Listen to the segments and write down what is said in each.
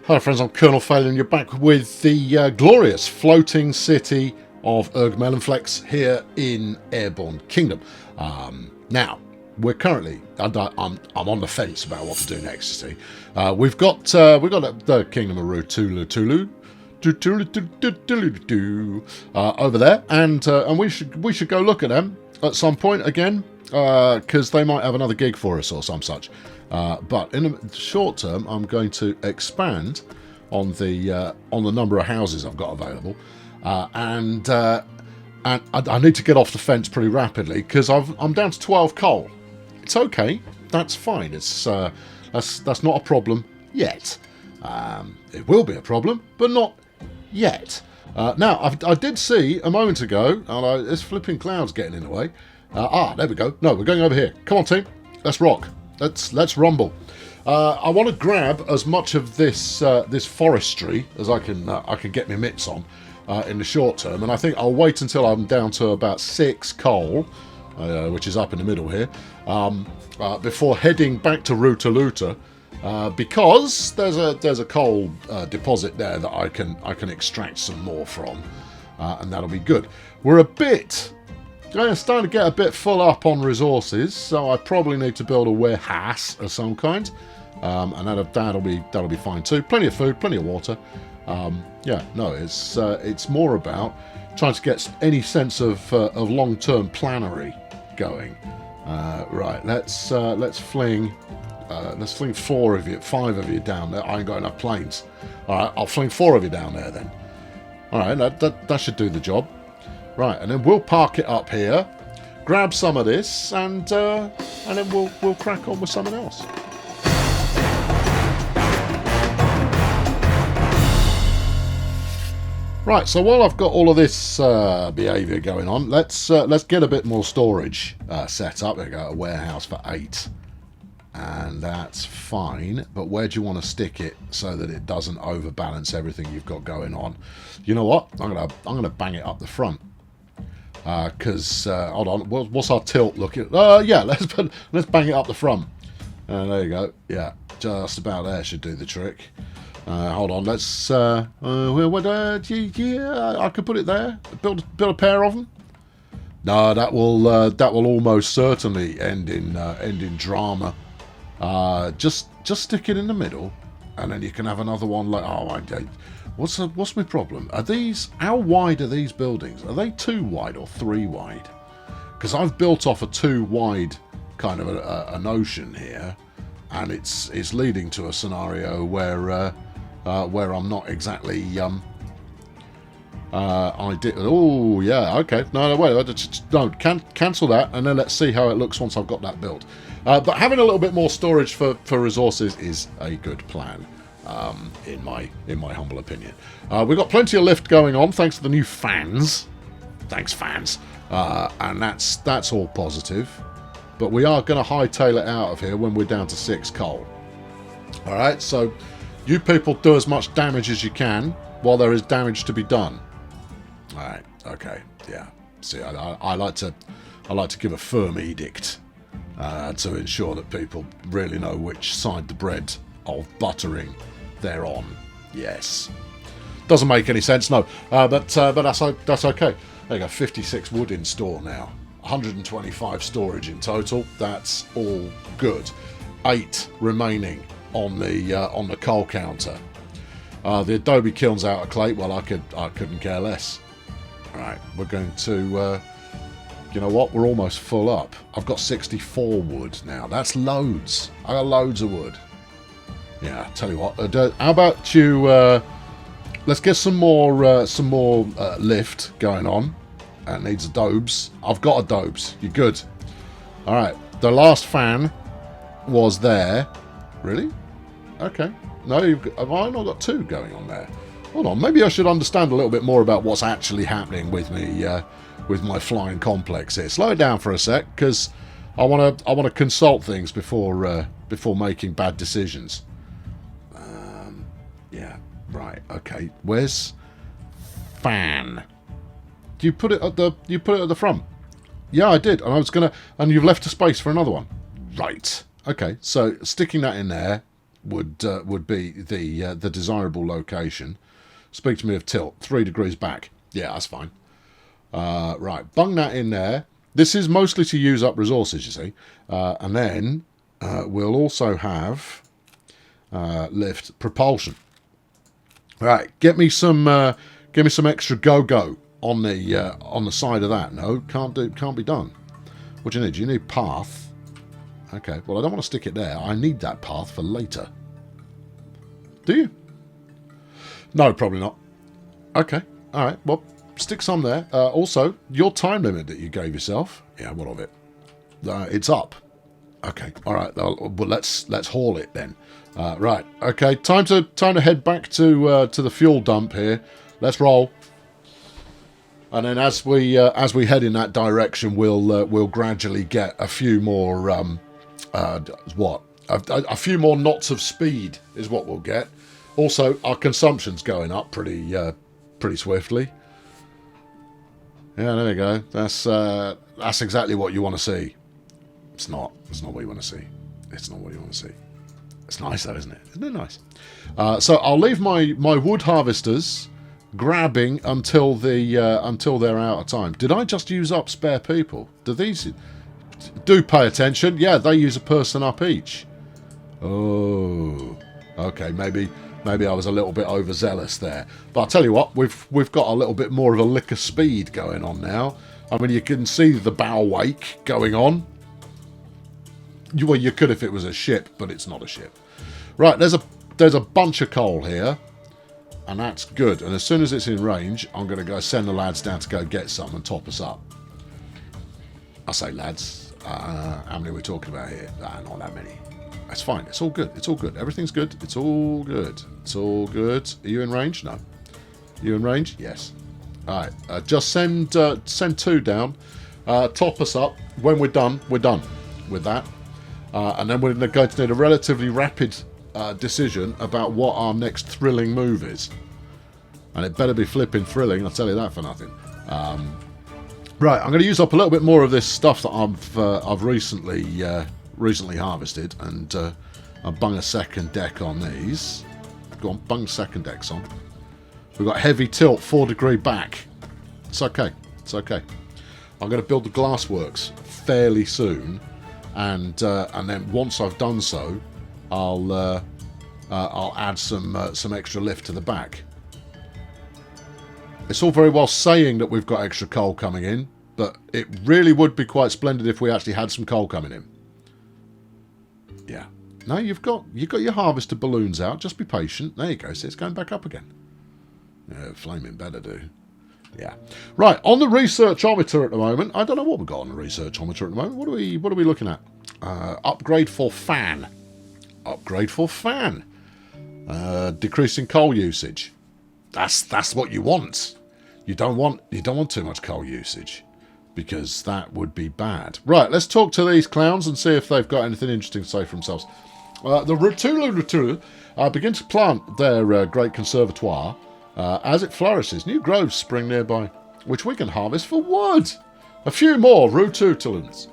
Hello friends, I'm Colonel Fail and you're back with the glorious floating city of Ergmellenflex here in Airborne Kingdom. Now, we're currently, I'm on the fence about what to do next, you see. We've got the Kingdom of Rutulu over there, and we should go look at them at some point again, because they might have another gig for us or some such. But in the short term, I'm going to expand on the number of houses I've got available, and I need to get off the fence pretty rapidly because I'm down to 12 coal. It's okay, that's fine. It's that's not a problem yet. It will be a problem, but not yet. Now I did see a moment ago, and this flipping cloud's getting in the way. There we go. No, we're going over here. Come on, team. Let's rock. Let's rumble. I want to grab as much of this this forestry as I can get my mitts on in the short term, and I think I'll wait until I'm down to about 6 coal, which is up in the middle here, before heading back to Rutulu, because there's a coal deposit there that I can extract some more from, and that'll be good. We're starting to get a bit full up on resources, so I probably need to build a warehouse of some kind, and that'll be fine too. Plenty of food, plenty of water. Yeah, no, it's more about trying to get any sense of long-term plannery going. Right, let's fling 5 of you down there. I ain't got enough planes. All right, I'll fling 4 of you down there then. All right, that should do the job. Right, and then we'll park it up here, grab some of this, and then we'll crack on with something else. Right, so while I've got all of this behaviour going on, let's get a bit more storage set up. There we go, a warehouse for 8, and that's fine. But where do you want to stick it so that it doesn't overbalance everything you've got going on? You know what? I'm gonna bang it up the front. Because hold on, what's our tilt looking? Yeah, let's bang it up the front. There you go. Yeah, just about there should do the trick. Hold on, let's. Yeah, I could put it there. Build a pair of them. No, that will almost certainly end in drama. Just stick it in the middle, and then you can have another one like. What's my problem? How wide are these buildings? Are they 2 wide or 3 wide? Because I've built off a 2 wide kind of a notion here, and it's leading to a scenario where I'm not exactly oh yeah, okay, no wait, no, cancel that, and then let's see how it looks once I've got that built. But having a little bit more storage for resources is a good plan. In my humble opinion, we've got plenty of lift going on thanks to the new fans. Thanks, fans, and that's all positive. But we are going to hightail it out of here when we're down to 6 coal. All right, so you people do as much damage as you can while there is damage to be done. All right, okay, yeah. See, I like to give a firm edict to ensure that people really know which side the bread of buttering they're on. Yes, doesn't make any sense, no, but that's okay. There you go, 56 wood in store now, 125 storage in total. That's all good. 8 remaining on the coal counter. The adobe kiln's out of clay. Well, I couldn't care less. All right, we're going to you know what, we're almost full up. I've got 64 wood now. That's loads. I got loads of wood. Yeah, tell you what. How about you? Let's get some more lift going on. That needs adobes. I've got adobes. You're good. All right. The last fan was there. Really? Okay. No, have I not got 2 going on there? Hold on. Maybe I should understand a little bit more about what's actually happening with me with my flying complex here. Slow it down for a sec, because I want to consult things before making bad decisions. Yeah, right, okay. Where's fan? Do you put it at the front? Yeah, I did, and you've left a space for another one. Right. Okay, so sticking that in there would be the desirable location. Speak to me of tilt. 3 degrees back. Yeah, that's fine. Right, bung that in there. This is mostly to use up resources, you see. And then we'll also have lift propulsion. Right, give me some extra go-go on the side of that. No, can't be done. What do you need? You need path. Okay, well I don't want to stick it there. I need that path for later. Do you? No, probably not. Okay, all right. Well, stick some there. Also, your time limit that you gave yourself. Yeah, what of it? It's up. Okay, all right. Well, let's haul it then. Right. Okay. Time to head back to the fuel dump here. Let's roll. And then as we head in that direction, we'll gradually get a few more a few more knots of speed is what we'll get. Also, our consumption's going up pretty swiftly. Yeah, there we go. That's exactly what you want to see. It's not what you want to see. It's not what you want to see. It's nice though, isn't it? Isn't it nice? So I'll leave my wood harvesters grabbing until they're out of time. Did I just use up spare people? Do pay attention. Yeah, they use a person up each. Oh, okay. Maybe I was a little bit overzealous there. But I'll tell you what, we've got a little bit more of a lick of speed going on now. I mean, you can see the bow wake going on. Well, you could if it was a ship, but it's not a ship. Right, there's a bunch of coal here, and that's good. And as soon as it's in range, I'm going to go send the lads down to go get some and top us up. I say lads, how many are we talking about here? Not that many. That's fine. It's all good. It's all good. Everything's good. It's all good. It's all good. Are you in range? No. You in range? Yes. All right. Just send 2 down. Top us up. When we're done with that. And then we're going to need a relatively rapid decision about what our next thrilling move is. And it better be flipping thrilling. I'll tell you that for nothing. Right. I'm going to use up a little bit more of this stuff that I've recently harvested, and I'll bung a second deck on these. Go on, bung second decks on. We've got heavy tilt, 4 degree back. It's okay. It's okay. I'm going to build the glassworks fairly soon, and then once I've done so, I'll add some extra lift to the back. It's all very well saying that we've got extra coal coming in, but it really would be quite splendid if we actually had some coal coming in. Yeah. No, you've got your harvester balloons out. Just be patient. There you go. See, it's going back up again. Yeah, flaming better do. Yeah. Right, on the researchometer at the moment. I don't know what we've got on the researchometer at the moment. What are we looking at? Upgrade for fan. Upgrade for fan. Decreasing coal usage. That's what you want. You don't want too much coal usage, because that would be bad. Right, let's talk to these clowns and see if they've got anything interesting to say for themselves. The Rutulu begin to plant their great conservatoire. As it flourishes, new groves spring nearby, which we can harvest for wood. A few more Rututulans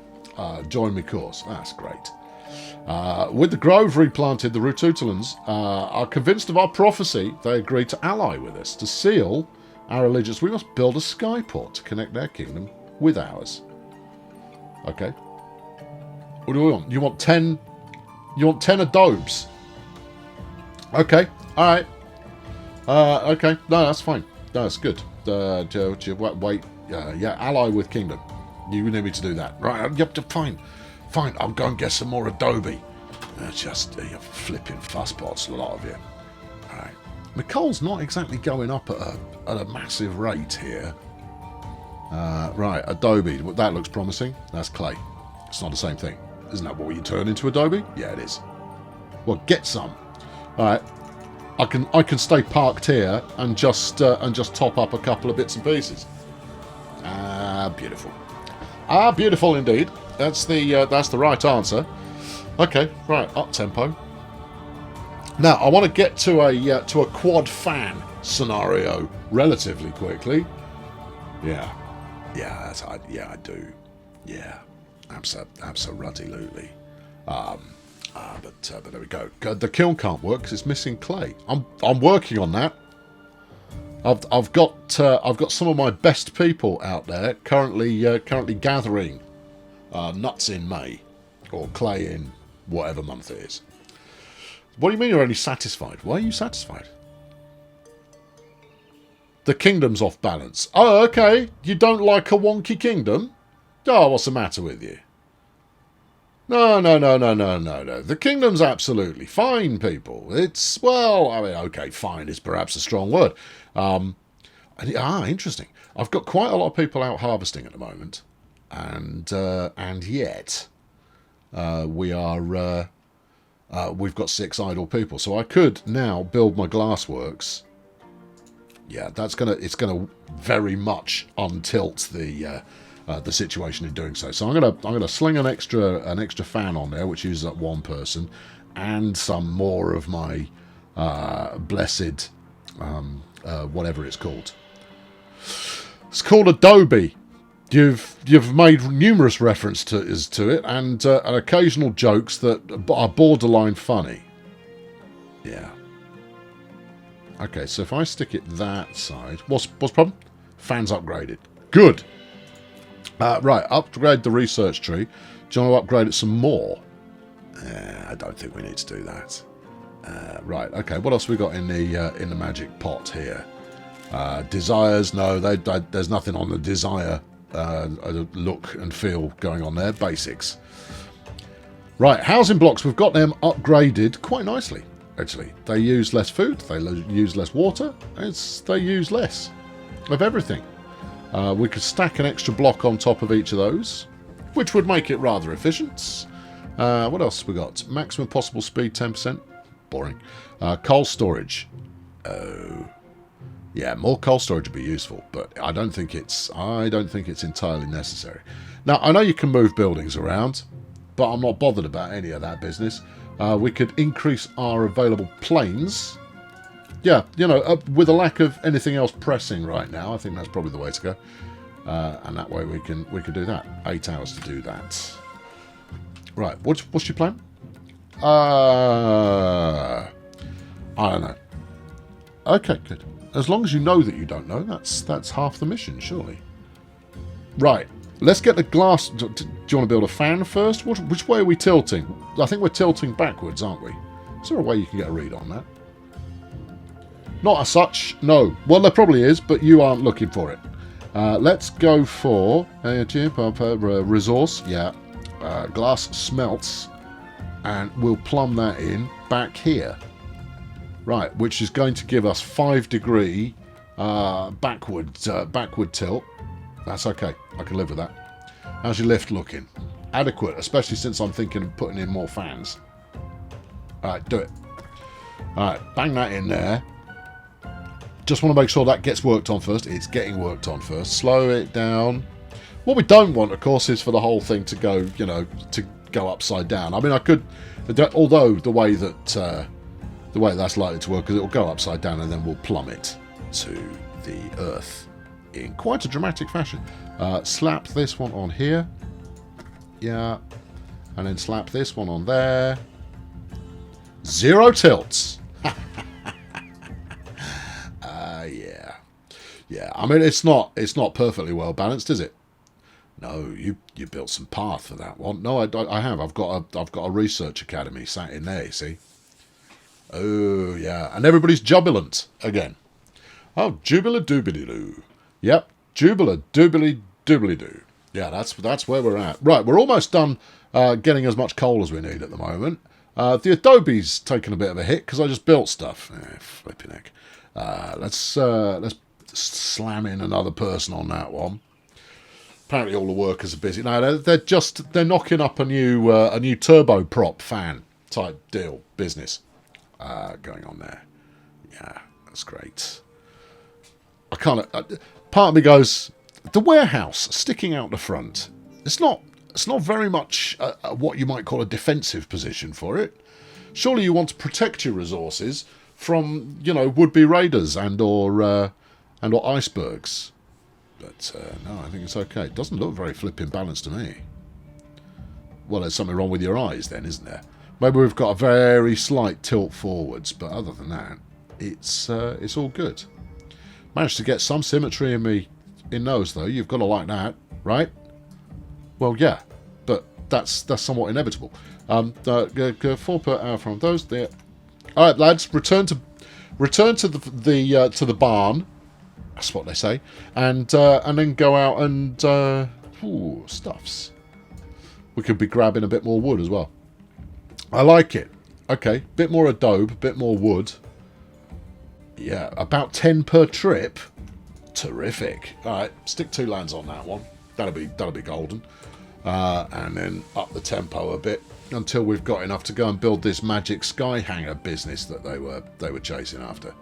join me course. That's great. With the grove replanted, the Rututulans are convinced of our prophecy. They agree to ally with us. To seal our allegiance, we must build a skyport to connect their kingdom with ours. Okay. What do we want? You want 10? You want 10 adobes? Okay. All right. Okay. No, that's fine. No, that's good. Wait. Yeah. Ally with kingdom. You need me to do that, right? Yep. Fine. Fine. I'll go and get some more adobe. Just you're flipping fusspots, a lot of you. All right. The coal's not exactly going up at a massive rate here. Right, adobe. That looks promising. That's clay. It's not the same thing. Isn't that what you turn into adobe? Yeah, it is. Well, get some. All right. I can stay parked here and just top up a couple of bits and pieces. Beautiful. Beautiful indeed. That's the right answer. Okay, right, up tempo. Now I want to get to a quad fan scenario relatively quickly. Yeah, I do. Yeah, absolutely. But there we go. The kiln can't work because it's missing clay. I'm working on that. I've got some of my best people out there currently gathering nuts in May, or clay in whatever month it is. What do you mean you're only satisfied? Why are you satisfied? The kingdom's off balance. Oh, okay. You don't like a wonky kingdom? Oh, what's the matter with you? No. The kingdom's absolutely fine, people. It's, well, I mean, okay, fine is perhaps a strong word. Interesting. I've got quite a lot of people out harvesting at the moment, and yet we've got 6 idle people. So I could now build my glassworks. Yeah, it's gonna very much untilt the situation in doing so. So I'm gonna sling an extra fan on there, which uses up 1 person, and some more of my blessed whatever it's called. It's called Adobe. You've made numerous references to it, and occasional jokes that are borderline funny. Yeah. Okay, so if I stick it that side, what's the problem? Fans upgraded. Good. Right, upgrade the research tree. Do you want to upgrade it some more? I don't think we need to do that. Right, okay. What else we got in the magic pot here? Desires? No, there's nothing on the desire look and feel going on there. Basics. Right, housing blocks. We've got them upgraded quite nicely. Actually, they use less food. They use less water. They use less of everything. We could stack an extra block on top of each of those, which would make it rather efficient. What else have we got? Maximum possible speed, 10%. Boring. Coal storage. Oh, yeah, more coal storage would be useful, but I don't think it's entirely necessary. Now, I know you can move buildings around, but I'm not bothered about any of that business. We could increase our available planes. Yeah, with a lack of anything else pressing right now, I think that's probably the way to go. And that way we could do that. 8 hours to do that. Right, what's your plan? I don't know. Okay, good. As long as you know that you don't know, that's half the mission, surely. Right, let's get the glass. Do you want to build a fan first? Which way are we tilting? I think we're tilting backwards, aren't we? Is there a way you can get a read on that? Not as such, no. Well, there probably is, but you aren't looking for it. Let's go for resource. Yeah, glass smelts, and we'll plumb that in back here. Right, which is going to give us 5 degree backward tilt. That's okay. I can live with that. How's your lift looking? Adequate, especially since I'm thinking of putting in more fans. Alright, do it. Alright, bang that in there. Just want to make sure that gets worked on first. It's getting worked on first. Slow it down. What we don't want, of course, is for the whole thing to go, to go upside down. I mean, I could, although the way that's likely to work, because it will go upside down and then we'll plummet to the earth in quite a dramatic fashion. Slap this one on here. Yeah. And then slap this one on there. 0 tilts. Yeah. Yeah. I mean, it's not perfectly well balanced, is it? No, you built some path for that one. No, I have. I've got a research academy sat in there, you see. Oh, yeah. And everybody's jubilant again. Oh, jubila doobily doo. Yep. Jubila doobily doobily doo. Yeah, that's where we're at. Right, we're almost done getting as much coal as we need at the moment. The Adobe's taken a bit of a hit because I just built stuff. Flipping heck. Let's slam in another person on that one. Apparently all the workers are busy. No, they're knocking up a new turboprop fan type deal business going on there. Yeah, that's great. Part of me goes, the warehouse sticking out the front. It's not very much what you might call a defensive position for it. Surely you want to protect your resources from would-be raiders and/or icebergs. But no, I think it's okay. It doesn't look very flipping balanced to me. Well, there's something wrong with your eyes then, isn't there? Maybe we've got a very slight tilt forwards, but other than that, it's all good. Managed to get some symmetry in those, though. You've got to like that, right? Well, yeah, but that's somewhat inevitable. 4 per hour from those there. All right, lads, return to the barn. That's what they say, and then go out and stuffs. We could be grabbing a bit more wood as well. I like it. Okay, bit more adobe, bit more wood. Yeah, about 10 per trip. Terrific. All right, stick 2 lands on that one. That'll be golden. And then up the tempo a bit until we've got enough to go and build this magic sky hanger business that they were chasing after.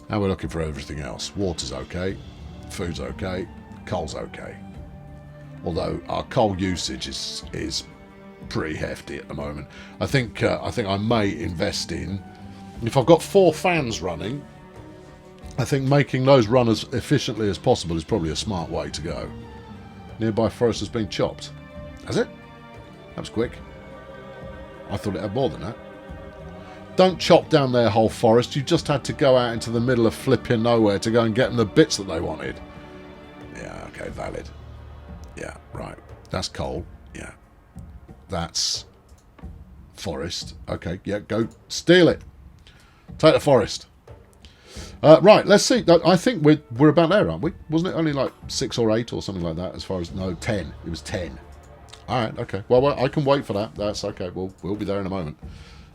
And we're looking for everything else. Water's okay, food's okay, coal's okay. Although our coal usage is pretty hefty at the moment. I think I may invest in, if I've got 4 fans running, I think making those run as efficiently as possible is probably a smart way to go. Nearby forest has been chopped. Has it? That was quick. I thought it had more than that. Don't chop down their whole forest. You just had to go out into the middle of flipping nowhere to go and get them the bits that they wanted. Yeah, okay, valid. Yeah, right. That's coal. Yeah. That's forest. Okay, yeah, go steal it. Take the forest. Right, let's see. I think we're about there, aren't we? Wasn't it only like 6 or 8 or something like that? As far as 10. It was 10. All right, okay. Well, I can wait for that. That's okay. We'll be there in a moment.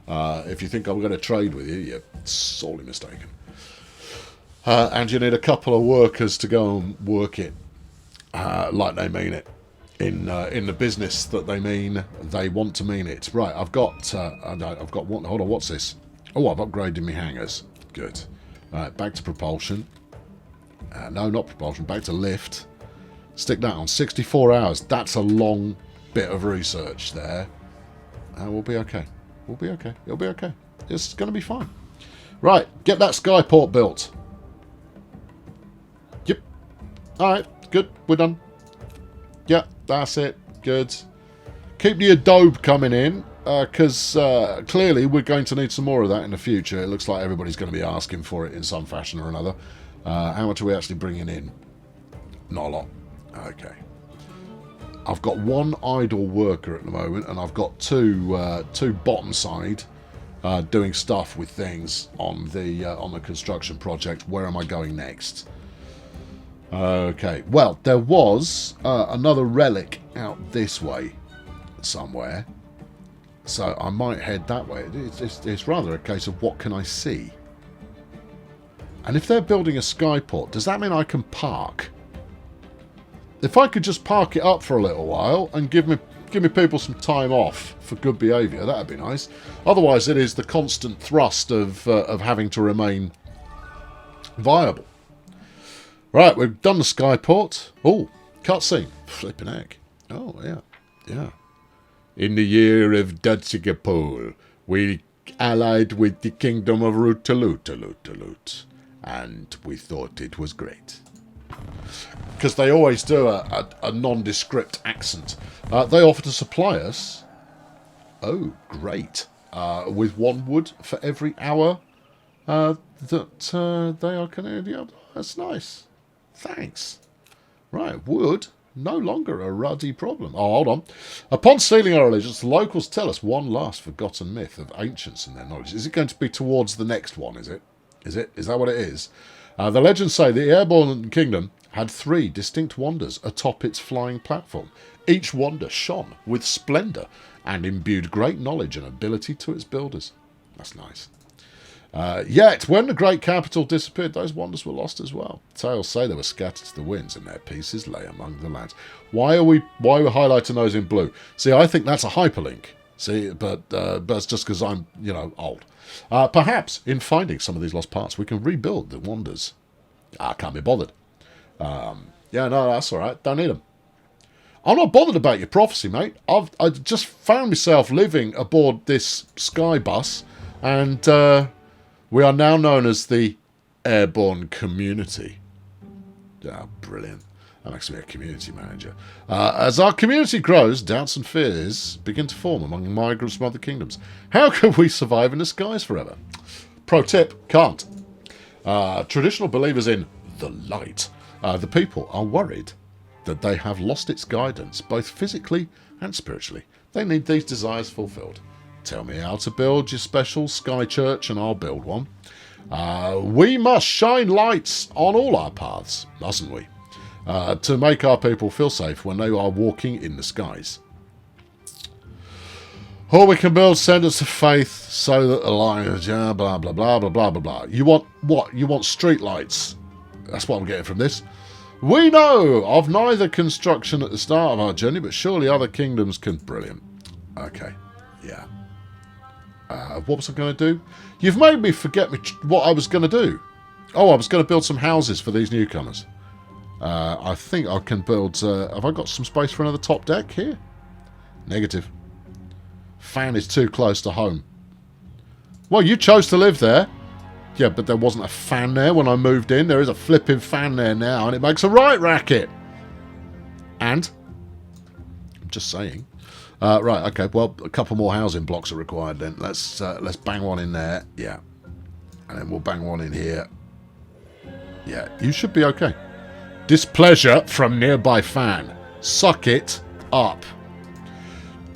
If you think I'm going to trade with you, you're sorely mistaken. And you need a couple of workers to go and work it like they mean it. In the business that they want to mean it. Right, I've got one. Hold on, what's this? Oh, I've upgraded my hangers. Good. Right, back to propulsion. No, not propulsion. Back to lift. Stick that on. 64 hours. That's a long bit of research there. We'll be okay. We'll be okay. It'll be okay. It's going to be fine. Right, get that Skyport built. Yep. All right, good. We're done. Yeah, that's it. Good. Keep the adobe coming in, because clearly we're going to need some more of that in the future. It looks like everybody's going to be asking for it in some fashion or another. How much are we actually bringing in? Not a lot. Okay. I've got 1 idle worker at the moment, and I've got two bottom side doing stuff with things on the construction project. Where am I going next? Okay, well, there was another relic out this way somewhere, so I might head that way. It's rather a case of what can I see. And if they're building a skyport, does that mean I can park? If I could just park it up for a little while and give me people some time off for good behaviour, that'd be nice. Otherwise, it is the constant thrust of having to remain viable. Right, we've done the skyport. Oh, cutscene. Flipping heck. Oh, yeah. Yeah. In the year of Dutchigapol, we allied with the kingdom of Rutalut, and we thought it was great. Because they always do a nondescript accent. They offer to supply us, oh, great, with 1 wood for every hour that they are Canadian. That's nice. Thanks. Right, wood, no longer a ruddy problem. Oh, hold on. Upon sealing our allegiance, the locals tell us one last forgotten myth of ancients and their knowledge. Is it going to be towards the next one, is it? Is that what it is? The legends say the Airborne Kingdom had 3 distinct wonders atop its flying platform. Each wonder shone with splendour and imbued great knowledge and ability to its builders. That's nice. Yet, when the great capital disappeared, those wonders were lost as well. Tales say they were scattered to the winds, and their pieces lay among the lands. Why are we highlighting those in blue? See, I think that's a hyperlink. See, but it's just because I'm, old. Perhaps in finding some of these lost parts, we can rebuild the wonders. I can't be bothered. Yeah, no, that's all right. Don't need them. I'm not bothered about your prophecy, mate. I just found myself living aboard this sky bus, and we are now known as the Airborne Community. Yeah, brilliant. That makes me a community manager. As our community grows, doubts and fears begin to form among migrants from other kingdoms. How can we survive in the skies forever? Pro tip, can't. Traditional believers in the light. The people are worried that they have lost its guidance, both physically and spiritually. They need these desires fulfilled. Tell me how to build your special sky church and I'll build one. We must shine lights on all our paths, mustn't we? To make our people feel safe when they are walking in the skies. Or we can build centres of faith so that the line is blah, blah, blah, blah, blah, blah, blah. You want what? You want street lights. That's what I'm getting from this. We know of neither construction at the start of our journey, but surely other kingdoms can... Brilliant. Okay. Yeah. What was I going to do? You've made me forget what I was going to do. Oh, I was going to build some houses for these newcomers. I think I can build... have I got some space for another top deck here? Negative. Fan is too close to home. Well, you chose to live there. Yeah, but there wasn't a fan there when I moved in. There is a flipping fan there now, and it makes a right racket. And? I'm just saying. Right, okay, well, a couple more housing blocks are required then. Let's bang one in there. Yeah. And then we'll bang one in here. Yeah, you should be okay. Displeasure from nearby fan. Suck it up.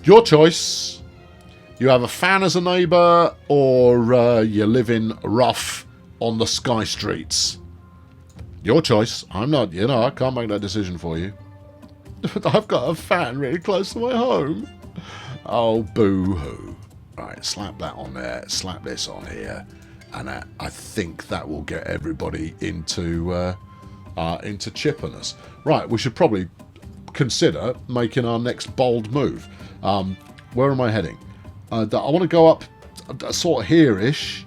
Your choice. You have a fan as a neighbour, or you live in rough on the sky streets. Your choice. I'm not, I can't make that decision for you. I've got a fan really close to my home. Oh, boo-hoo. Right, slap that on there, slap this on here, and I think that will get everybody into chipping us. Right, we should probably consider making our next bold move. Where am I heading? I want to go up sort of here-ish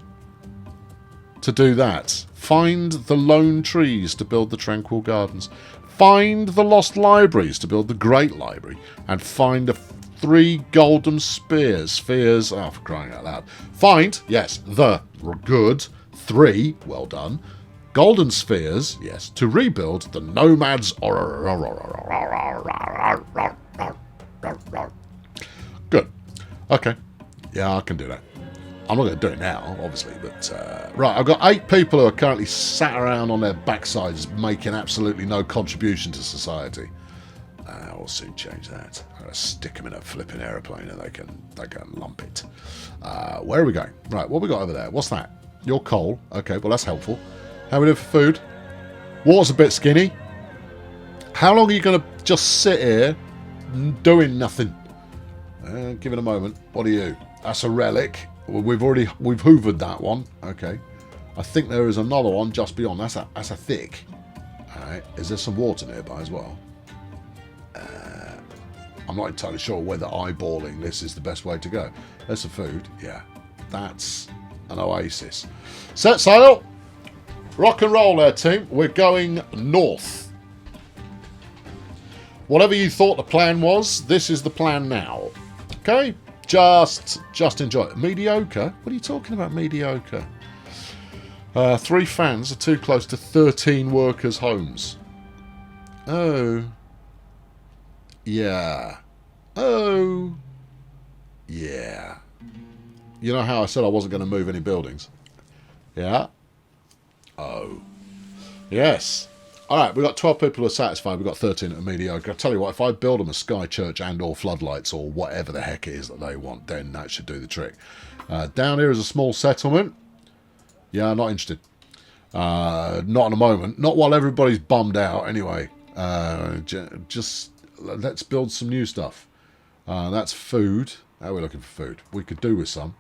to do that. Find the lone trees to build the tranquil gardens. Find the lost libraries to build the great library. And find the 3 golden spears. Spheres, oh, for crying out loud. Find, yes, the good 3, well done, golden spheres, yes, to rebuild the nomads. Good. Okay. Yeah, I can do that. I'm not going to do it now, obviously, but... right, I've got 8 people who are currently sat around on their backsides making absolutely no contribution to society. We'll soon change that. I'm going to stick them in a flipping aeroplane and they can lump it. Where are we going? Right, what have we got over there? What's that? Your coal. Okay, well, that's helpful. How are we doing for food? Water's a bit skinny. How long are you going to just sit here doing nothing? Give it a moment. What are you? That's a relic. We've hoovered that one. Okay. I think there is another one just beyond. That's a thick. Alright. Is there some water nearby as well? I'm not entirely sure whether eyeballing this is the best way to go. There's some food. Yeah. That's an oasis. Set sail. Rock and roll there, team. We're going north. Whatever you thought the plan was, this is the plan now. Okay? Just enjoy it. Mediocre? What are you talking about, mediocre? 3 fans are too close to 13 workers' homes. Oh. Yeah. Oh. Yeah. You know how I said I wasn't going to move any buildings? Yeah. Oh. Yes. Alright, we've got 12 people who are satisfied. We've got 13 that are mediocre. I'll tell you what, if I build them a sky church and or floodlights or whatever the heck it is that they want, then that should do the trick. Down here is a small settlement. Yeah, not interested. Not at the moment. Not while everybody's bummed out, anyway. Just let's build some new stuff. That's food. How are we looking for food? We could do with some.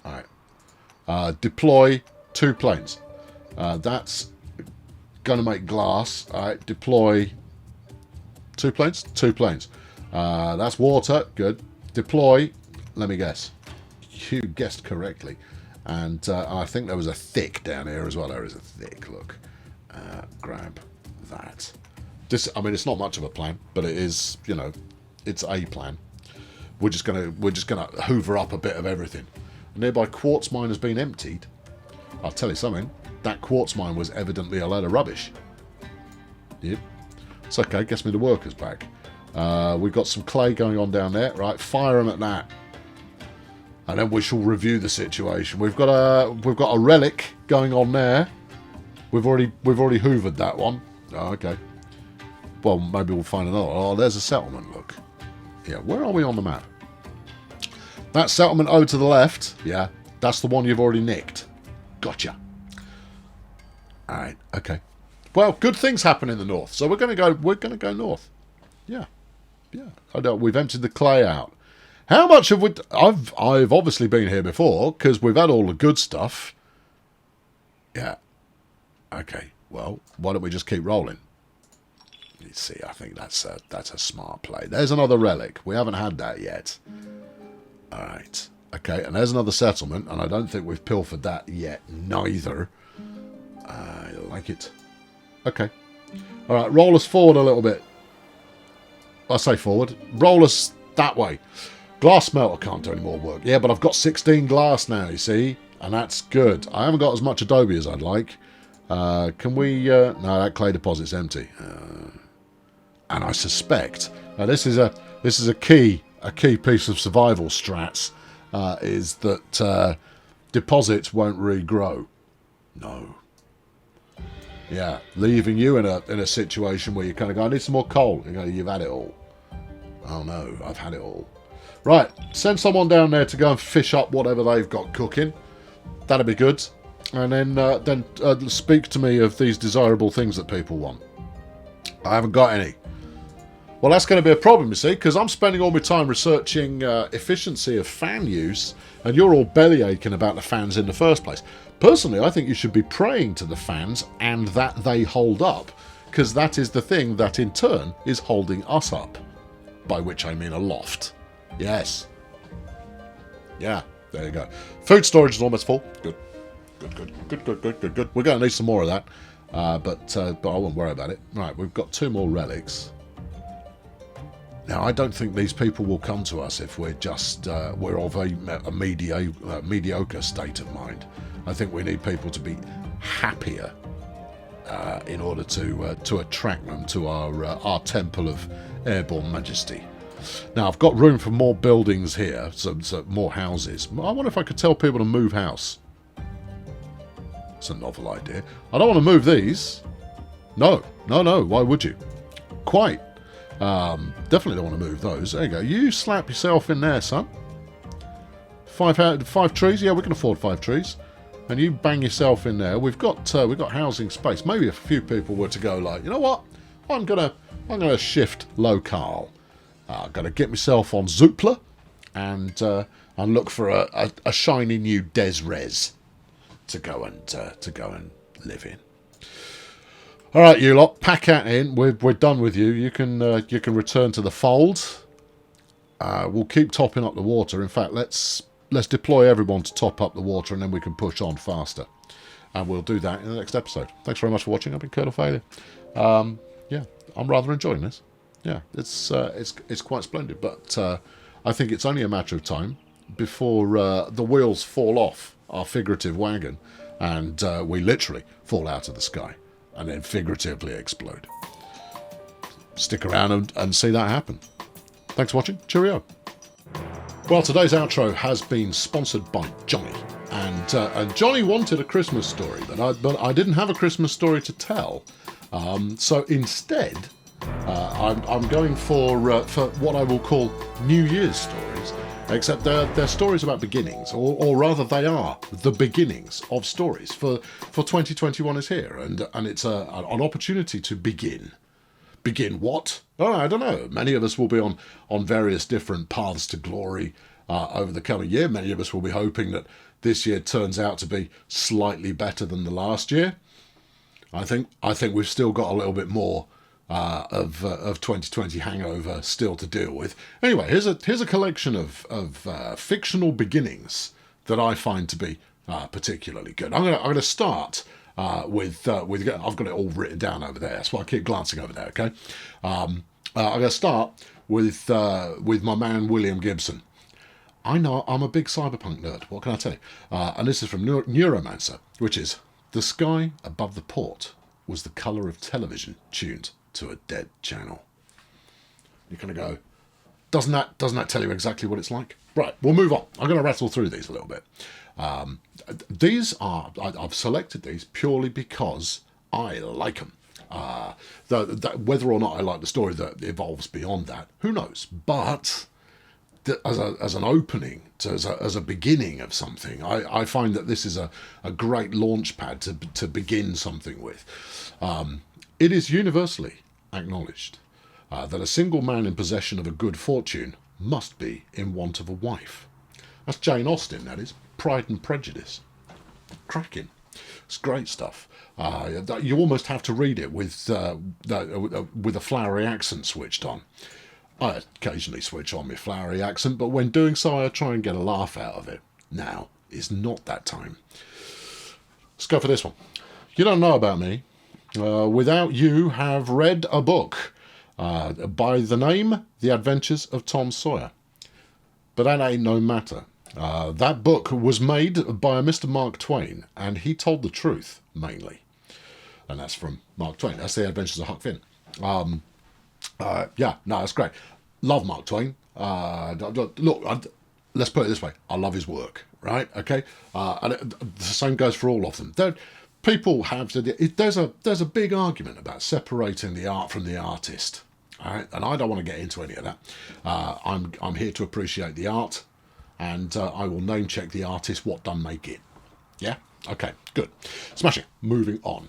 Alright. Deploy 2 planes. That's going to make glass. Alright, deploy 2 planes? 2 planes. That's water. Good. Deploy, let me guess. You guessed correctly. And I think there was a thick down here as well. There is a thick, look. Grab that. I mean, it's not much of a plan, but it is, it's a plan. We're just gonna hoover up a bit of everything. A nearby quartz mine has been emptied. I'll tell you something. That quartz mine was evidently a load of rubbish. Yep. It's okay, gets me the workers back. We've got some clay going on down there. Right, fire them at that. And then we shall review the situation. We've got a relic going on there. We've already hoovered that one. Oh, okay. Well, maybe we'll find another. Oh, there's a settlement, look. Yeah, where are we on the map? That settlement over to the left. Yeah, that's the one you've already nicked. Gotcha. Alright, okay. Well, good things happen in the north, so we're gonna go north. Yeah. Yeah. We've emptied the clay out. How much have we... I've obviously been here before, because we've had all the good stuff. Yeah. Okay, well, why don't we just keep rolling? You see, I think that's a smart play. There's another relic. We haven't had that yet. Alright. Okay, and there's another settlement, and I don't think we've pilfered that yet, neither. I like it. Okay. Alright, roll us forward a little bit. I say forward. Roll us that way. Glass smelter can't do any more work. Yeah, but I've got 16 glass now, you see? And that's good. I haven't got as much adobe as I'd like. Can we... no, that clay deposit's empty. And I suspect... Now, this is a key piece of survival strats, is that deposits won't regrow. No. Yeah, leaving you in a situation where you kind of go, I need some more coal. You go, you've had it all. Oh no, I've had it all. Right, send someone down there to go and fish up whatever they've got cooking. That'd be good. And then speak to me of these desirable things that people want. I haven't got any. Well, that's going to be a problem, you see, because I'm spending all my time researching efficiency of fan use, and you're all belly aching about the fans in the first place. Personally, I think you should be praying to the fans and that they hold up, because that is the thing that in turn is holding us up. By which I mean aloft. Yes. Yeah, there you go. Food storage is almost full. Good. Good. We're going to need some more of that, but I won't worry about it. Right, we've got 2 more relics. Now, I don't think these people will come to us if we're just we're of a mediocre state of mind. I think we need people to be happier in order to attract them to our temple of airborne majesty. Now, I've got room for more buildings here, so more houses. I wonder if I could tell people to move house. It's a novel idea. I don't want to move these. No. Why would you? Quite. Definitely don't want to move those. There you go. You slap yourself in there, son. 5 trees. Yeah, we can afford 5 trees. And you bang yourself in there. We've got housing space. Maybe if a few people were to go like, you know what? I'm gonna shift locale. I'm gonna get myself on Zoopla and look for a shiny new Des Res to go and live in. All right, you lot, pack out in. We're done with you. You can return to the fold. We'll keep topping up the water. In fact, let's deploy everyone to top up the water, and then we can push on faster. And we'll do that in the next episode. Thanks very much for watching. I've been Colonel Failure. Yeah, I'm rather enjoying this. Yeah, it's quite splendid. But I think it's only a matter of time before the wheels fall off our figurative wagon, and we literally fall out of the sky. And then figuratively explode. Stick around and see that happen. Thanks for watching. Cheerio. Well, today's outro has been sponsored by Johnny. And Johnny wanted a Christmas story, but I didn't have a Christmas story to tell. So instead, I'm going for what I will call New Year's stories. Except they're stories about beginnings, or rather they are the beginnings of stories. For 2021 is here, and it's an opportunity to begin. Begin what? Oh, I don't know. Many of us will be on various different paths to glory over the coming year. Many of us will be hoping that this year turns out to be slightly better than the last year. I think we've still got a little bit more of 2020 hangover still to deal with. Anyway, here's a collection of fictional beginnings that I find to be particularly good. I'm gonna start with I've got it all written down over there. That's why I keep glancing over there. Okay, I'm gonna start with my man William Gibson. I know I'm a big cyberpunk nerd. What can I tell you? And this is from Neuromancer, which is: the sky above the port was the colour of television tuned to a dead channel. You're going to go, doesn't that tell you exactly what it's like? Right, we'll move on. I'm going to rattle through these a little bit. These are, I've selected these purely because I like them. Whether or not I like the story that evolves beyond that, who knows? But as an opening, as a beginning of something, I find that this is a great launch pad to begin something with. It is universally acknowledged that a single man in possession of a good fortune must be in want of a wife. That's Jane Austen, that is. Pride and Prejudice. Cracking. It's great stuff. You almost have to read it with a flowery accent switched on. I occasionally switch on my flowery accent, but when doing so I try and get a laugh out of it. Now is not that time. Let's go for this one. You don't know about me without you have read a book by the name The Adventures of Tom Sawyer. But that ain't no matter. That book was made by a Mr. Mark Twain, and he told the truth, mainly. And that's from Mark Twain. That's The Adventures of Huck Finn. Yeah, no, that's great. Love Mark Twain. Look, let's put it this way. I love his work, right? Okay? And the same goes for all of them. People have... There's a big argument about separating the art from the artist. All right? And I don't want to get into any of that. I'm here to appreciate the art, and I will name check the artist, what done make it. Yeah? Okay, good. Smashing. Moving on.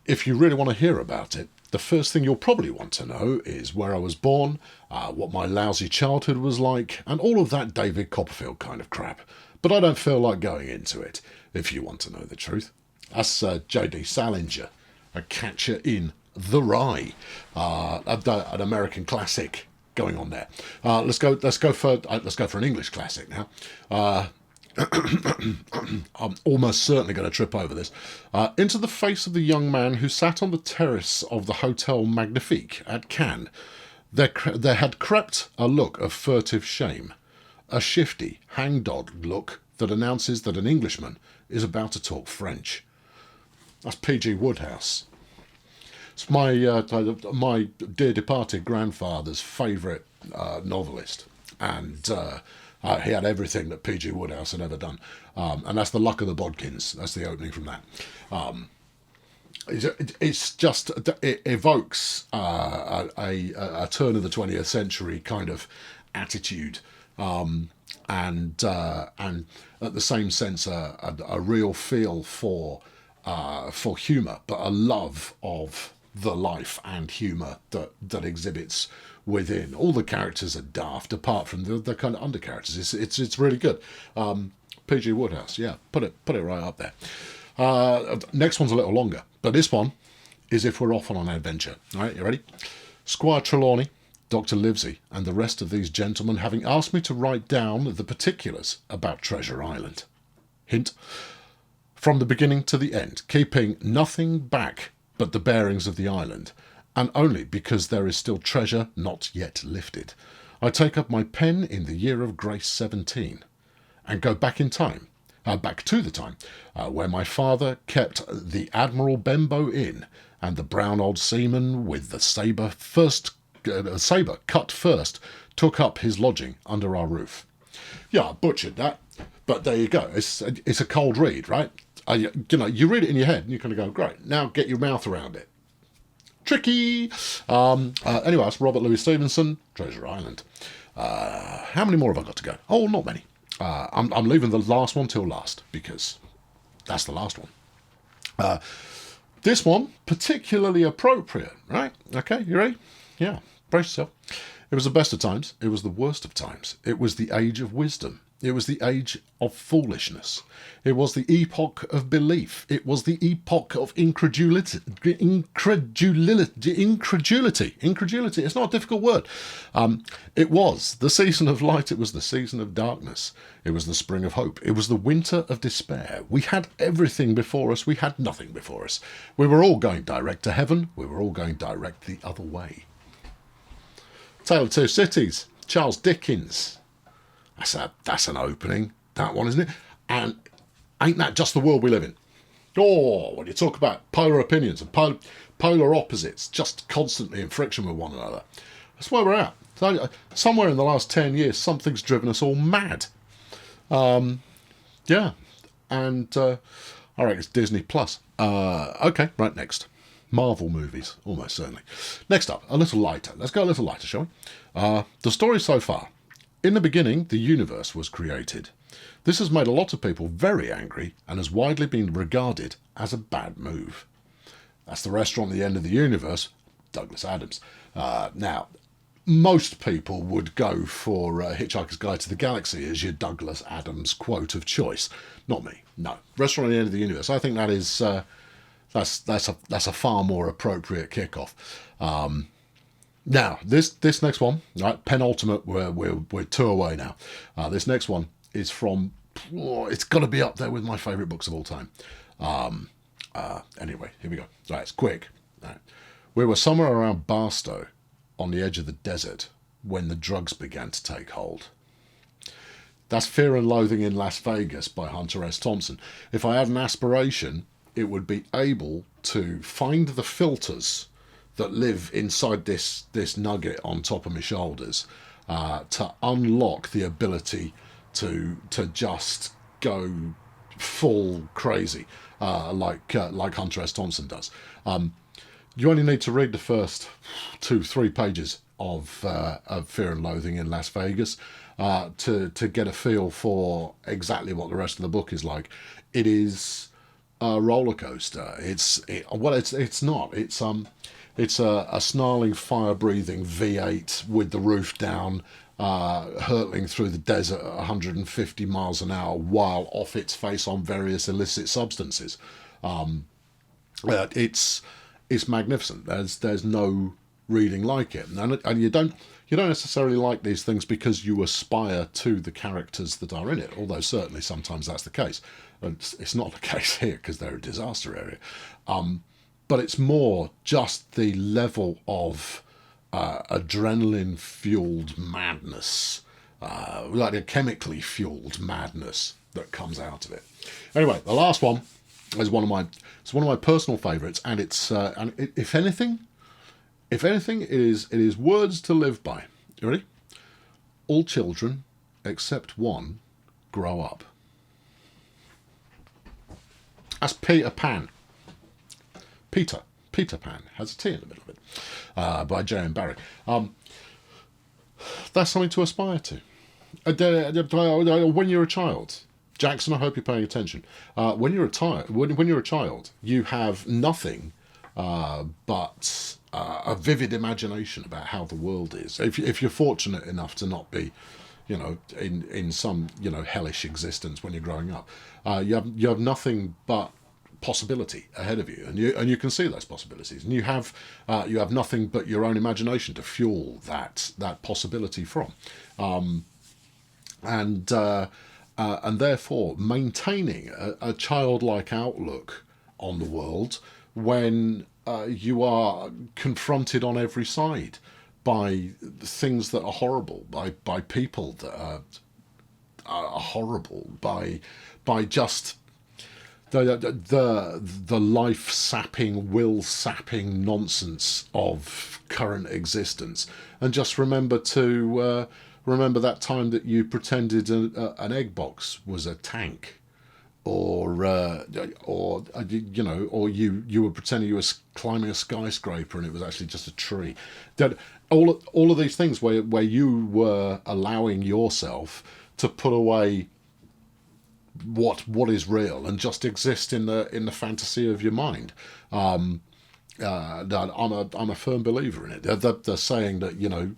If you really want to hear about it, the first thing you'll probably want to know is where I was born, what my lousy childhood was like, and all of that David Copperfield kind of crap. But I don't feel like going into it, if you want to know the truth. That's J.D. Salinger, A Catcher in the Rye, an American classic going on there. Let's go for an English classic now. I'm almost certainly going to trip over this. Into the face of the young man who sat on the terrace of the Hotel Magnifique at Cannes, there had crept a look of furtive shame, a shifty, hangdog look that announces that an Englishman is about to talk French. That's P.G. Wodehouse. It's my dear departed grandfather's favourite novelist, and he had everything that P.G. Wodehouse had ever done, and that's The Luck of the Bodkins. That's the opening from that. It evokes a turn of the 20th century kind of attitude, and at the same sense a real feel for humour, but a love of the life and humour that exhibits within. All the characters are daft, apart from the kind of under characters. It's really good. P.G. Wodehouse, yeah, put it right up there. Next one's a little longer, but this one is if we're off on an adventure. All right, you ready? Squire Trelawney, Dr. Livesey, and the rest of these gentlemen having asked me to write down the particulars about Treasure Island. Hint: from the beginning to the end, keeping nothing back but the bearings of the island, and only because there is still treasure not yet lifted, I take up my pen in the year of grace 17, and go back in time, back to the time where my father kept the Admiral Benbow Inn, and the brown old seaman with the sabre cut first took up his lodging under our roof. Yeah, I butchered that, but there you go. It's a cold read, right? You read it in your head and you kind of go, great, now get your mouth around it. Tricky! Anyway, that's Robert Louis Stevenson, Treasure Island. How many more have I got to go? Oh, not many. I'm leaving the last one till last, because that's the last one. This one, particularly appropriate, right? Okay, you ready? Yeah, brace yourself. It was the best of times. It was the worst of times. It was the age of wisdom. It was the age of foolishness. It was the epoch of belief. It was the epoch of incredulity. Incredulity. It's not a difficult word. It was the season of light. It was the season of darkness. It was the spring of hope. It was the winter of despair. We had everything before us. We had nothing before us. We were all going direct to heaven. We were all going direct the other way. Tale of Two Cities. Charles Dickens. That's an opening, that one, isn't it? And ain't that just the world we live in? Oh, when you talk about polar opinions and polar opposites, just constantly in friction with one another. That's where we're at. So, somewhere in the last 10 years, something's driven us all mad. Yeah. And, all right, it's Disney Plus. Okay, right, next. Marvel movies, almost certainly. Next up, a little lighter. Let's go a little lighter, shall we? The story so far. In the beginning, the universe was created. This has made a lot of people very angry and has widely been regarded as a bad move. That's the restaurant at the end of the universe, Douglas Adams. Now, most people would go for Hitchhiker's Guide to the Galaxy as your Douglas Adams quote of choice. Not me. No. Restaurant at the end of the universe. I think that is that's a far more appropriate kickoff. Now, this next one, right, penultimate. We're two away now. This next one is from. It's got to be up there with my favourite books of all time. Anyway, here we go. Right, it's quick. Right. We were somewhere around Barstow, on the edge of the desert, when the drugs began to take hold. That's Fear and Loathing in Las Vegas by Hunter S. Thompson. If I had an aspiration, it would be able to find the filters that live inside this nugget on top of my shoulders, to unlock the ability to just go full crazy, like Hunter S. Thompson does. You only need to read the first 2-3 pages of Fear and Loathing in Las Vegas to get a feel for exactly what the rest of the book is like. It is a roller coaster. It's not. It's a snarling, fire-breathing V8 with the roof down, hurtling through the desert at 150 miles an hour while off its face on various illicit substances. It's magnificent. There's no reading like it, and you don't necessarily like these things because you aspire to the characters that are in it. Although certainly sometimes that's the case. It's not the case here because they're a disaster area. But it's more just the level of adrenaline-fueled madness, like a chemically fueled madness that comes out of it. Anyway, the last one is one of my personal favourites, and if anything, it is words to live by. You ready? All children, except one, grow up. That's Peter Pan. Peter Pan has a T in the middle of it, by J.M. Barrie. That's something to aspire to. When you're a child, Jackson, I hope you're paying attention. When you're a child, you have nothing but a vivid imagination about how the world is. If you're fortunate enough to not be, in some hellish existence when you're growing up, you have nothing but possibility ahead of you, and you can see those possibilities, and you have nothing but your own imagination to fuel that possibility from, and therefore maintaining a childlike outlook on the world when you are confronted on every side by things that are horrible, by people that are horrible, by just the life sapping, will sapping nonsense of current existence, and just remember that time that you pretended an egg box was a tank, or you were pretending you were climbing a skyscraper and it was actually just a tree. That all of these things where you were allowing yourself to put away what is real and just exist in the fantasy of your mind. I'm a firm believer in it. They're saying that you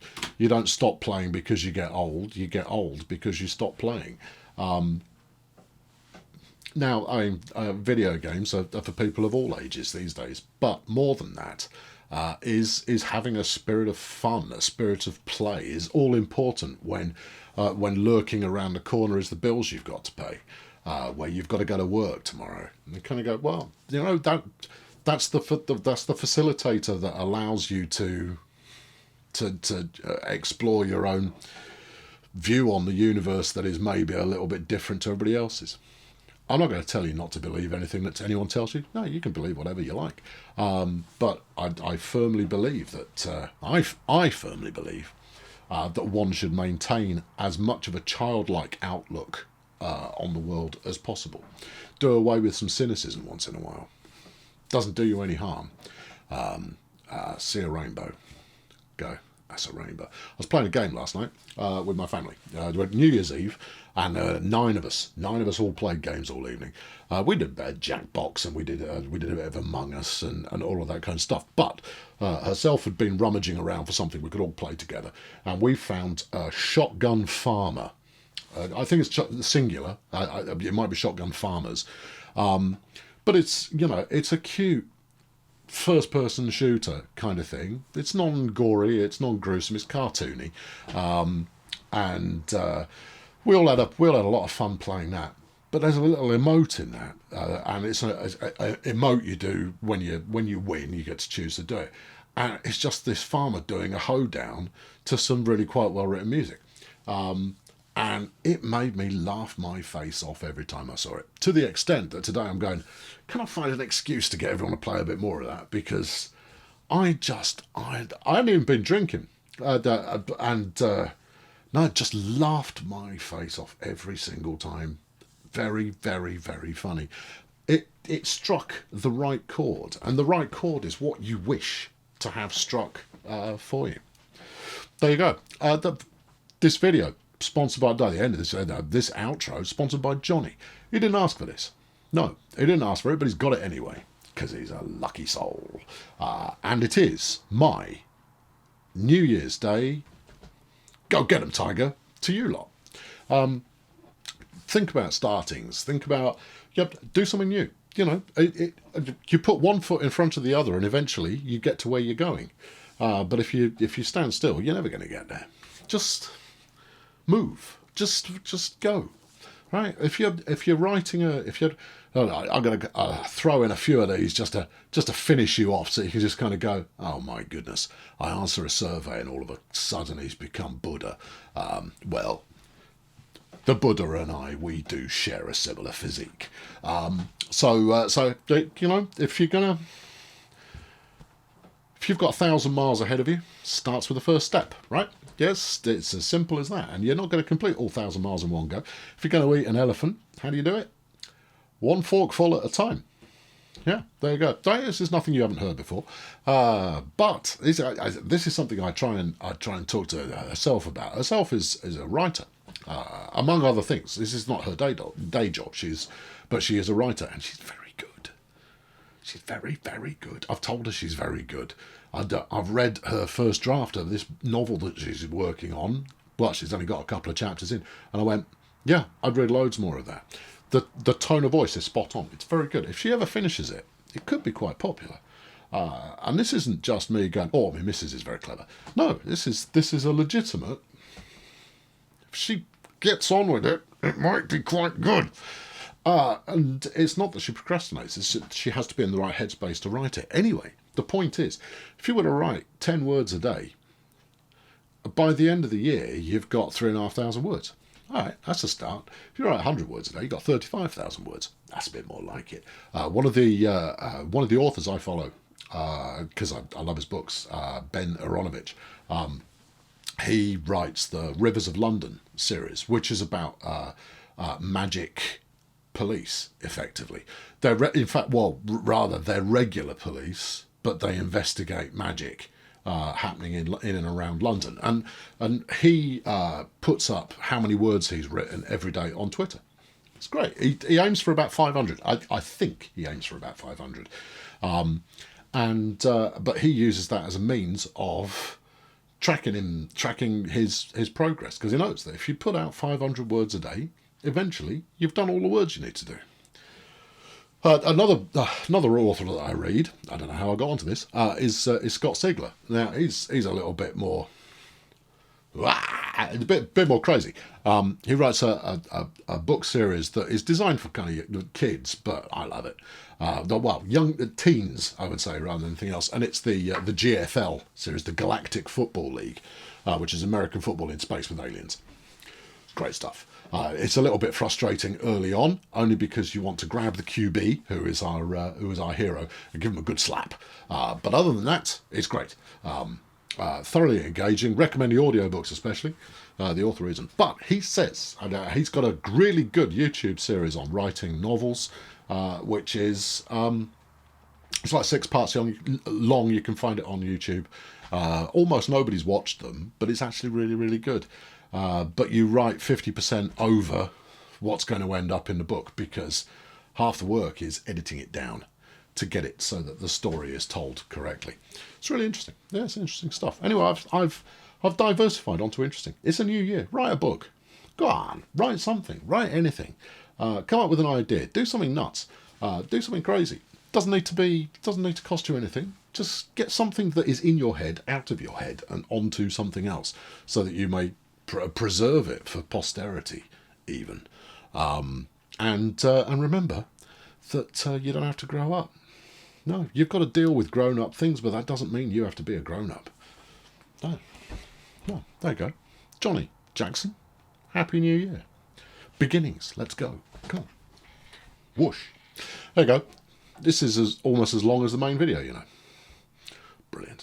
don't stop playing because you get old because you stop playing. Now, video games are for people of all ages these days, but more than that, is having a spirit of fun, a spirit of play is all important when lurking around the corner is the bills you've got to pay, where you've got to go to work tomorrow. And you kind of go, well, that's the facilitator that allows you to explore your own view on the universe that is maybe a little bit different to everybody else's. I'm not going to tell you not to believe anything that anyone tells you. No, you can believe whatever you like. But I firmly believe that I firmly believe that one should maintain as much of a childlike outlook on the world as possible. Do away with some cynicism once in a while. Doesn't do you any harm. See a rainbow. Go. That's a rainbow. I was playing a game last night with my family. New Year's Eve, and 9 of us all played games all evening. We did Jackbox, and we did a bit of Among Us and all of that kind of stuff. But herself had been rummaging around for something we could all play together, and we found Shotgun Farmer. I think it's singular. It might be Shotgun Farmers, but it's a cute first-person shooter kind of thing. It's non-gory, it's non-gruesome, it's cartoony, and we all had a lot of fun playing that. But there's a little emote in that, and it's an emote you do when you win. You get to choose to do it, and it's just this farmer doing a hoedown to some really quite well-written music. And it made me laugh my face off every time I saw it. To the extent that today I'm going, can I find an excuse to get everyone to play a bit more of that? Because I hadn't even been drinking. No, just laughed my face off every single time. Very, very, very funny. It struck the right chord. And the right chord is what you wish to have struck for you. There you go. This video, sponsored by, at the end of this outro, sponsored by Johnny. He didn't ask for this. No, he didn't ask for it, but he's got it anyway, because he's a lucky soul. And it is my New Year's Day, go get 'em, Tiger, to you lot. Think about startings. Think about, do something new. You put one foot in front of the other, and eventually you get to where you're going. But if you stand still, you're never going to get there. Just move. Just go. Right? If you're writing I'm going to throw in a few of these just to finish you off, so you can just kind of go, oh my goodness, I answer a survey and all of a sudden he's become Buddha. Well, the Buddha and I, we do share a similar physique. So if you've got 1,000 miles ahead of you, starts with the first step, right? Yes, it's as simple as that. And you're not going to complete all 1,000 miles in one go. If you're going to eat an elephant, how do you do it? One forkful at a time. Yeah, there you go. This is nothing you haven't heard before. But this is something I try and talk to herself about. Herself is a writer, among other things. This is not her day job. But she is a writer, and she's very good. She's very, very good. I've told her she's very good. I've read her first draft of this novel that she's working on. Well, she's only got a couple of chapters in. And I went, yeah, I'd read loads more of that. The tone of voice is spot on. It's very good. If she ever finishes it, it could be quite popular. And this isn't just me going, oh, my missus is very clever. No, this is a legitimate... If she gets on with it, it might be quite good. And it's not that she procrastinates, it's that she has to be in the right headspace to write it. Anyway, the point is, if you were to write 10 words a day, by the end of the year, you've got 3,500 words. All right, that's a start. If you write 100 words a day, you've got 35,000 words. That's a bit more like it. One of the authors I follow, because I love his books, Ben Aronovich, he writes the Rivers of London series, which is about magic police, effectively. They're they're regular police, but they investigate magic happening in and around London. And he puts up how many words he's written every day on Twitter. It's great. He aims for about 500. I think he aims for about 500. But he uses that as a means of tracking his progress, because he knows that if you put out 500 words a day, eventually you've done all the words you need to do. Another author that I read, I don't know how I got onto this, is Scott Sigler. Now he's a little bit more, a bit more crazy. He writes a book series that is designed for kind of kids, but I love it. Young teens, I would say, rather than anything else. And it's the GFL series, the Galactic Football League, which is American football in space with aliens. Great stuff. It's a little bit frustrating early on, only because you want to grab the QB, who is our hero, and give him a good slap. But other than that, it's great. Thoroughly engaging. Recommend the audiobooks especially. The author isn't. But he says, and he's got a really good YouTube series on writing novels, which is... it's like 6 parts long. You can find it on YouTube. Almost nobody's watched them, but it's actually really, really good. But you write 50% over what's going to end up in the book, because half the work is editing it down to get it so that the story is told correctly. It's really interesting. Yeah, it's interesting stuff. Anyway, I've diversified onto interesting. It's a new year. Write a book. Go on, write something. Write anything. Come up with an idea. Do something nuts. Do something crazy. Doesn't need to cost you anything. Just get something that is in your head out of your head and onto something else, so that you may preserve it for posterity, even. And remember that you don't have to grow up. No, you've got to deal with grown-up things, but that doesn't mean you have to be a grown-up. No, there you go. Johnny Jackson, Happy New Year. Beginnings, let's go. Come on. Whoosh. There you go. This is almost as long as the main video, you know. Brilliant.